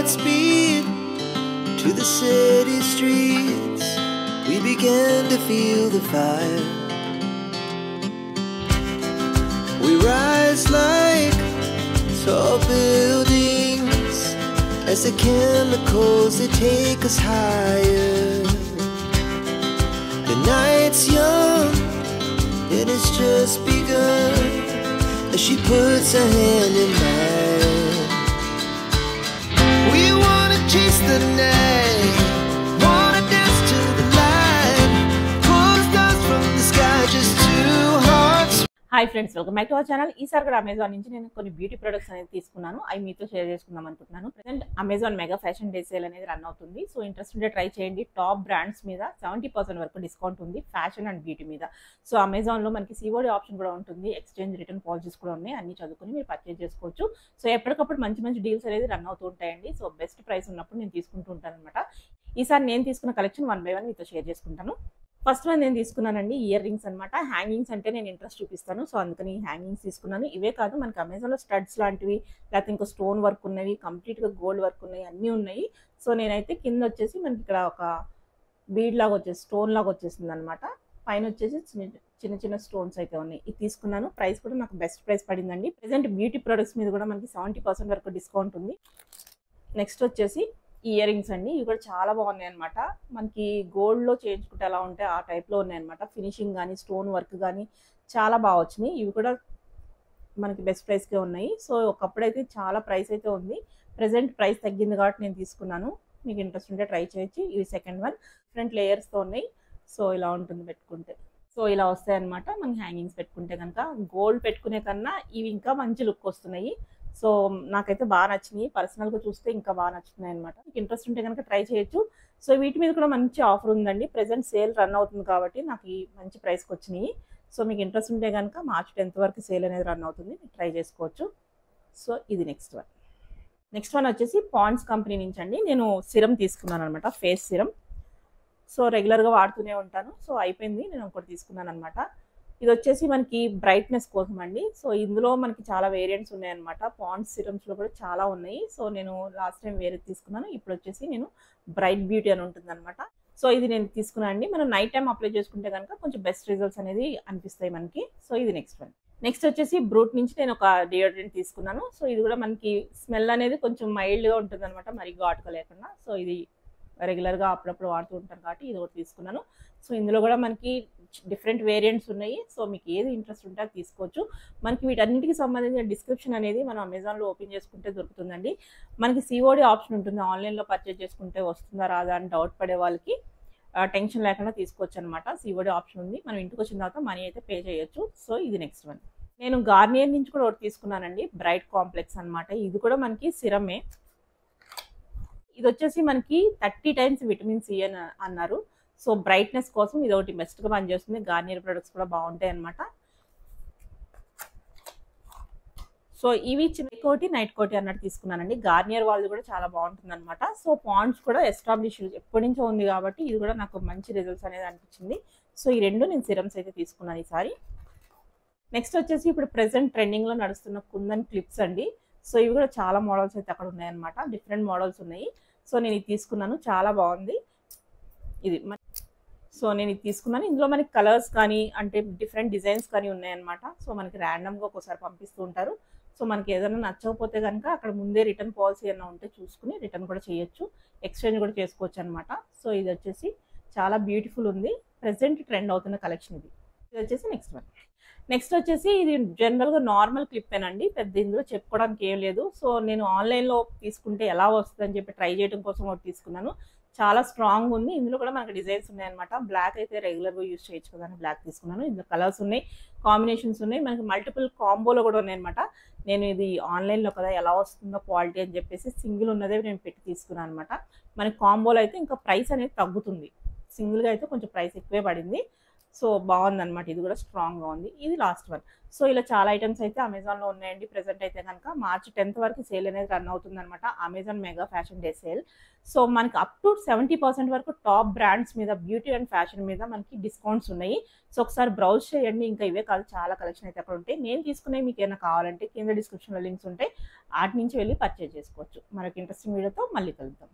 speed to the city streets. We began to feel the fire. We rise like tall buildings as the chemicals they take us higher. The night's young and it's just begun as she puts her hand in mine. We wanna chase the night, wanna dance to the light, pull the stars from the sky, just two hearts. Hi friends, welcome back to our channel. ఈసారి కూడా Amazon నుంచి నేను కొన్ని beauty products అనేది తీసుకున్నాను. అవి మీతో share చేసుకుందాం అనుకుంటున్నాను. Present Amazon mega fashion day sale అనేది రన్ అవుతుంది. సో ఇంట్రెస్ట్ ఉంటే ట్రై చేయండి. టాప్ బ్రాండ్స్ మీద 70% వరకు డిస్కౌంట్ ఉంది ఫ్యాషన్ అండ్ బ్యూటీ మీద. సో అమెజాన్లో మనకి సిఓడి ఆప్షన్ కూడా ఉంటుంది. ఎక్స్చేంజ్ రిటర్న్ పాలసీస్ కూడా ఉన్నాయి. అన్ని చదువుకుని మీరు పర్చేజ్ చేసుకోవచ్చు. సో ఎప్పటికప్పుడు మంచి మంచి డీల్స్ అనేది రన్ అవుతూ ఉంటాయండి. సో బెస్ట్ ప్రైస్ ఉన్నప్పుడు నేను తీసుకుంటూ ఉంటాను అనమాట. ఈసారి నేను తీసుకున్న కలెక్షన్ 1 by 1 మీతో షేర్ చేసుకుంటాను. ఫస్ట్ వన్ నేను తీసుకున్నానండి ఇయర్ రింగ్స్ అనమాట. హ్యాంగింగ్స్ అంటే నేను ఇంట్రెస్ట్ చూపిస్తాను. సో అందుకని హ్యాంగింగ్స్ తీసుకున్నాను. ఇవే కాదు, మనకి అమెజాన్లో స్టడ్స్ లాంటివి, లేకపోతే ఇంకా స్టోన్ వర్క్ ఉన్నవి, కంప్లీట్గా గోల్డ్ వర్క్ ఉన్నాయి, అన్నీ ఉన్నాయి. సో నేనైతే కింద వచ్చేసి మనకి ఇక్కడ ఒక బీడ్ లాగా వచ్చేసి స్టోన్ లాగా వచ్చేసింది అనమాట. పైన వచ్చేసి చిన్న చిన్న స్టోన్స్ అయితే ఉన్నాయి. ఇది తీసుకున్నాను. ప్రైస్ కూడా నాకు బెస్ట్ ప్రైస్ పడిందండి. ప్రెజెంట్ బ్యూటీ ప్రొడక్ట్స్ మీద కూడా మనకి 70% వరకు డిస్కౌంట్ ఉంది. నెక్స్ట్ వచ్చేసి ఇయర్ రింగ్స్ అండి. ఇవి కూడా చాలా బాగున్నాయి అనమాట. మనకి గోల్డ్లో చేయించుకుంటే ఎలా ఉంటే ఆ టైప్లో ఉన్నాయన్నమాట. ఫినిషింగ్ కానీ స్టోన్ వర్క్ కానీ చాలా బాగా వచ్చినాయి. ఇవి కూడా మనకి బెస్ట్ ప్రైస్కే ఉన్నాయి. సో ఒకప్పుడైతే చాలా ప్రైస్ అయితే ఉంది. ప్రెజెంట్ ప్రైస్ తగ్గింది కాబట్టి నేను తీసుకున్నాను. మీకు ఇంట్రెస్ట్ ఉంటే ట్రై చేయొచ్చు. ఇవి సెకండ్ వన్. డిఫరెంట్ లేయర్స్తో ఉన్నాయి. సో ఇలా ఉంటుంది పెట్టుకుంటే. సో ఇలా వస్తాయి అనమాట. మనకి హ్యాంగింగ్స్ పెట్టుకుంటే కనుక గోల్డ్ పెట్టుకునే కన్నా ఇవి ఇంకా మంచి లుక్ వస్తున్నాయి. సో నాకైతే బాగా నచ్చినాయి. పర్సనల్గా చూస్తే ఇంకా బాగా నచ్చుతున్నాయి అనమాట. మీకు ఇంట్రెస్ట్ ఉంటే కనుక ట్రై చేయొచ్చు. సో వీటి మీద కూడా మంచి ఆఫర్ ఉందండి. ప్రెజెంట్ సేల్ రన్ అవుతుంది కాబట్టి నాకు ఈ మంచి ప్రైస్కి వచ్చినాయి. సో మీకు ఇంట్రెస్ట్ ఉంటే కనుక March 10th వరకు సేల్ అనేది రన్ అవుతుంది. ట్రై చేసుకోవచ్చు. సో ఇది నెక్స్ట్ వన్. నెక్స్ట్ వన్ వచ్చేసి పాండ్స్ కంపెనీ నుంచి అండి. నేను సిరం తీసుకున్నాను అనమాట, ఫేస్ సిరం. సో రెగ్యులర్గా వాడుతూనే ఉంటాను. సో అయిపోయింది, నేను ఒకటి తీసుకున్నాను అనమాట. ఇది వచ్చేసి మనకి బ్రైట్నెస్ కోసం అండి. సో ఇందులో మనకి చాలా వేరియంట్స్ ఉన్నాయన్నమాట. పాండ్స్ సిరమ్స్లో కూడా చాలా ఉన్నాయి. సో నేను లాస్ట్ టైం వేరే తీసుకున్నాను. ఇప్పుడు వచ్చేసి నేను బ్రైట్ బ్యూటీ అని ఉంటుంది అనమాట. సో ఇది నేను తీసుకున్నాను అండి. మనం నైట్ టైం అప్లై చేసుకుంటే కనుక కొంచెం బెస్ట్ రిజల్ట్స్ అనేది అనిపిస్తాయి మనకి. సో ఇది నెక్స్ట్ వన్. నెక్స్ట్ వచ్చేసి బ్రూట్ నుంచి నేను ఒక డియోడ్రెంట్ తీసుకున్నాను. సో ఇది కూడా మనకి స్మెల్ అనేది కొంచెం మైల్డ్గా ఉంటుంది అనమాట, మరీ ఘాటుగా లేకుండా. సో ఇది రెగ్యులర్గా అప్పుడప్పుడు వాడుతూ ఉంటాను కాబట్టి ఇది ఒకటి తీసుకున్నాను. సో ఇందులో కూడా మనకి డిఫరెంట్ వేరియంట్స్ ఉన్నాయి. సో మీకు ఏది ఇంట్రెస్ట్ ఉంటే అది తీసుకోవచ్చు. మనకి వీటన్నిటికి సంబంధించిన డిస్క్రిప్షన్ అనేది మనం అమెజాన్లో ఓపెన్ చేసుకుంటే దొరుకుతుందండి. మనకి సిఓడి ఆప్షన్ ఉంటుంది. ఆన్లైన్లో పర్చేజ్ చేసుకుంటే వస్తుందా రాదా అని డౌట్ పడే వాళ్ళకి టెన్షన్ లేకుండా తీసుకోవచ్చు అనమాట. సిఓడి ఆప్షన్ ఉంది. మనం ఇంటికి వచ్చిన తర్వాత మనీ అయితే పే చేయొచ్చు. సో ఇది నెక్స్ట్ వన్. నేను గార్నియర్ నుంచి కూడా ఒకటి తీసుకున్నానండి, బ్రైట్ కాంప్లెక్స్ అనమాట. ఇది కూడా మనకి సిరమే. ఇది వచ్చేసి మనకి 30 times విటమిన్ సి అని అన్నారు. సో బ్రైట్నెస్ కోసం ఇది ఒకటి బెస్ట్గా పనిచేస్తుంది. గార్నియర్ ప్రొడక్ట్స్ కూడా బాగుంటాయి అనమాట. సో ఇవి చిన్న కోటి నైట్ కోటి అన్నట్టు తీసుకున్నానండి. గార్నియర్ వాళ్ళది కూడా చాలా బాగుంటుంది అనమాట. సో పాండ్స్ కూడా ఎస్టాబ్లిష్ ఎప్పటి నుంచో ఉంది కాబట్టి ఇది కూడా నాకు మంచి రిజల్ట్స్ అనేది అనిపించింది. సో ఈ రెండు నేను సిరమ్స్ అయితే తీసుకున్నాను ఈసారి. నెక్స్ట్ వచ్చేసి ఇప్పుడు ప్రెసెంట్ ట్రెండింగ్లో నడుస్తున్న కుందన్ క్లిప్స్ అండి. సో ఇవి కూడా చాలా మోడల్స్ అయితే అక్కడ ఉన్నాయన్నమాట. డిఫరెంట్ మోడల్స్ ఉన్నాయి. సో నేను ఇది తీసుకున్నాను, చాలా బాగుంది ఇది. సో నేను ఇది తీసుకున్నాను. ఇందులో మనకి కలర్స్ కానీ అంటే డిఫరెంట్ డిజైన్స్ కానీ ఉన్నాయన్నమాట. సో మనకి ర్యాండమ్గా ఒకసారి పంపిస్తూ ఉంటారు. సో మనకి ఏదైనా నచ్చకపోతే కనుక అక్కడ ముందే రిటర్న్ పాలసీ ఏమైనా ఉంటే చూసుకుని రిటర్న్ కూడా చేయొచ్చు, ఎక్స్చేంజ్ కూడా చేసుకోవచ్చు అనమాట. సో ఇది వచ్చేసి చాలా బ్యూటిఫుల్ ఉంది. ప్రెసెంట్ ట్రెండ్ అవుతున్న కలెక్షన్ ఇది. ఇది వచ్చేసి నెక్స్ట్ వన్. నెక్స్ట్ వచ్చేసి ఇది జనరల్గా నార్మల్ క్లిప్పేనండి, పెద్ద ఇందులో చెప్పుకోవడానికి ఏం లేదు. సో నేను ఆన్లైన్లో తీసుకుంటే ఎలా వస్తుందని చెప్పి ట్రై చేయడం కోసం ఒకటి తీసుకున్నాను. చాలా స్ట్రాంగ్ ఉంది. ఇందులో కూడా మనకి డిజైన్స్ ఉన్నాయన్నమాట. బ్లాక్ అయితే రెగ్యులర్గా యూజ్ చేయొచ్చు కదా అని బ్లాక్ తీసుకున్నాను. ఇందులో కలర్స్ ఉన్నాయి, కాంబినేషన్స్ ఉన్నాయి, మనకి మల్టిపుల్ కాంబోలో కూడా ఉన్నాయన్నమాట. నేను ఇది ఆన్లైన్లో కదా ఎలా వస్తుందో క్వాలిటీ అని చెప్పేసి సింగిల్ ఉన్నదే నేను పెట్టి తీసుకున్నాను అనమాట. మనకి కాంబోలో అయితే ఇంకా ప్రైస్ అనేది తగ్గుతుంది. సింగిల్గా అయితే కొంచెం ప్రైస్ ఎక్కువే పడింది. సో బాగుందన్నమాట, ఇది కూడా స్ట్రాంగ్గా ఉంది. ఇది లాస్ట్ వన్. సో ఇలా చాలా ఐటమ్స్ అయితే అమెజాన్లో ఉన్నాయండి. ప్రెసెంట్ అయితే కనుక మార్చ్ 10th వరకు సేల్ అనేది రన్ అవుతుంది అనమాట, Amazon mega fashion day sale. So మనకి అప్ టు 70% వరకు టాప్ బ్రాండ్స్ మీద, బ్యూటీ అండ్ ఫ్యాషన్ మీద మనకి డిస్కౌంట్స్ ఉన్నాయి. సో ఒకసారి బ్రౌజ్ చేయండి. ఇంకా ఇవే కాదు, చాలా కలెక్షన్ అయితే అక్కడ ఉంటాయి. నేను తీసుకునే మీకు ఏమైనా కావాలంటే కింద డిస్క్రిప్షన్లో లింక్స్ ఉంటాయి, వాటి నుంచి వెళ్ళి పర్చేజ్ చేసుకోవచ్చు. మనకి ఇంట్రెస్టింగ్ వీడియోతో మళ్ళీ కలుద్దాం.